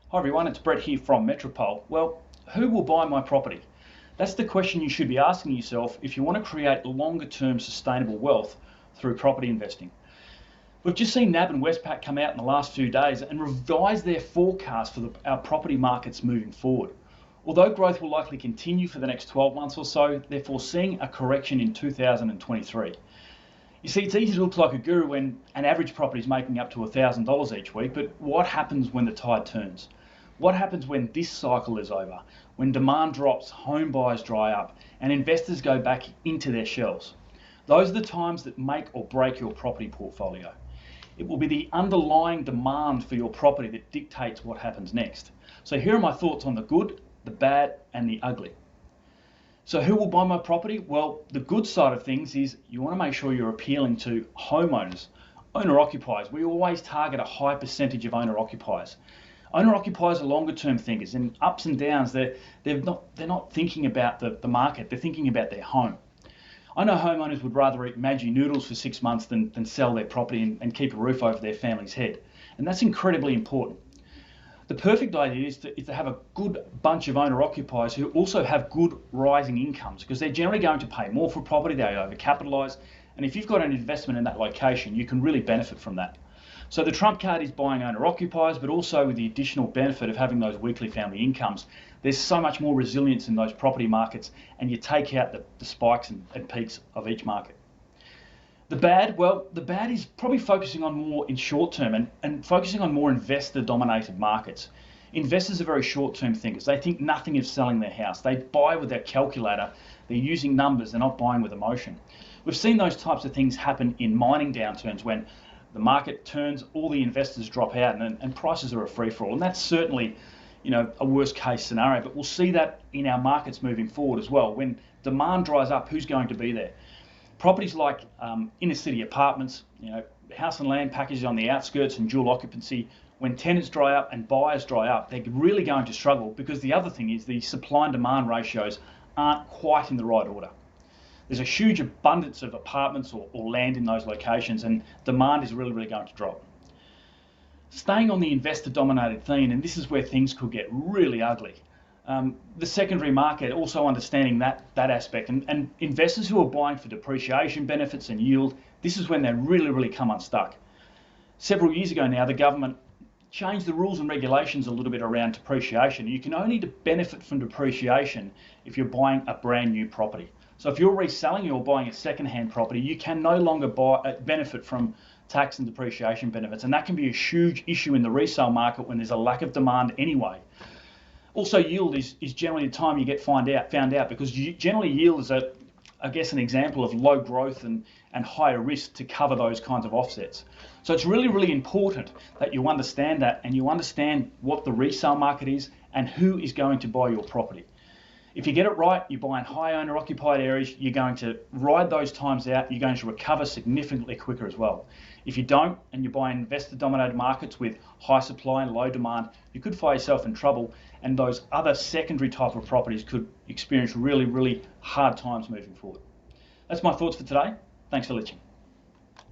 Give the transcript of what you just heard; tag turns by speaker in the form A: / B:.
A: Hi everyone, it's Brett here from Metropole. Well, who will buy my property? That's the question you should be asking yourself if you want to create longer term sustainable wealth through property investing. We've just seen NAB and Westpac come out in the last few days and revise their forecast for our property markets moving forward. Although growth will likely continue for the next 12 months or so, they're foreseeing a correction in 2023. You see, it's easy to look like a guru when an average property is making up to $1,000 each week, but what happens when the tide turns? What happens when this cycle is over, when demand drops, home buyers dry up, and investors go back into their shells? Those are the times that make or break your property portfolio. It will be the underlying demand for your property that dictates what happens next. So here are my thoughts on the good, the bad, and the ugly. So who will buy my property? Well, the good side of things is you want to make sure you're appealing to homeowners, owner-occupiers. We always target a high percentage of owner-occupiers. Owner-occupiers are longer-term thinkers, and ups and downs, they're not thinking about the market, they're thinking about their home. I know homeowners would rather eat Maggi noodles for 6 months than sell their property and keep a roof over their family's head, and that's incredibly important. The perfect idea is to have a good bunch of owner-occupiers who also have good rising incomes, because they're generally going to pay more for property, they overcapitalise, and if you've got an investment in that location, you can really benefit from that. So the trump card is buying owner-occupiers, but also with the additional benefit of having those weekly family incomes. There's so much more resilience in those property markets, and you take out the spikes and peaks of each market. The bad, well, the bad is probably focusing on more in short term and focusing on more investor dominated markets. Investors are very short term thinkers. They think nothing of selling their house. They buy with their calculator. They're using numbers. They're not buying with emotion. We've seen those types of things happen in mining downturns when the market turns, all the investors drop out and prices are a free for all. And that's certainly, a worst case scenario, but we'll see that in our markets moving forward as well. When demand dries up, who's going to be there? Properties like inner city apartments, house and land packages on the outskirts and dual occupancy, when tenants dry up and buyers dry up, they're really going to struggle, because the other thing is the supply and demand ratios aren't quite in the right order. There's a huge abundance of apartments or land in those locations, and demand is really going to drop. Staying on the investor dominated theme, and this is where things could get really ugly. The secondary market, also understanding that aspect, and investors who are buying for depreciation benefits and yield, this is when they really come unstuck. Several years ago now, the government changed the rules and regulations a little bit around depreciation. You can only benefit from depreciation if you're buying a brand new property. So if you're reselling or buying a second-hand property, you can no longer benefit from tax and depreciation benefits, and that can be a huge issue in the resale market when there's a lack of demand anyway. Also, yield is generally the time you get found out, because generally yield is an example of low growth and higher risk to cover those kinds of offsets. So it's really important that you understand that, and you understand what the resale market is and who is going to buy your property. If you get it right, you buy in high owner occupied areas, you're going to ride those times out, you're going to recover significantly quicker as well. If you don't, and you buy in investor dominated markets with high supply and low demand, you could find yourself in trouble, and those other secondary type of properties could experience really hard times moving forward. That's my thoughts for today. Thanks for listening.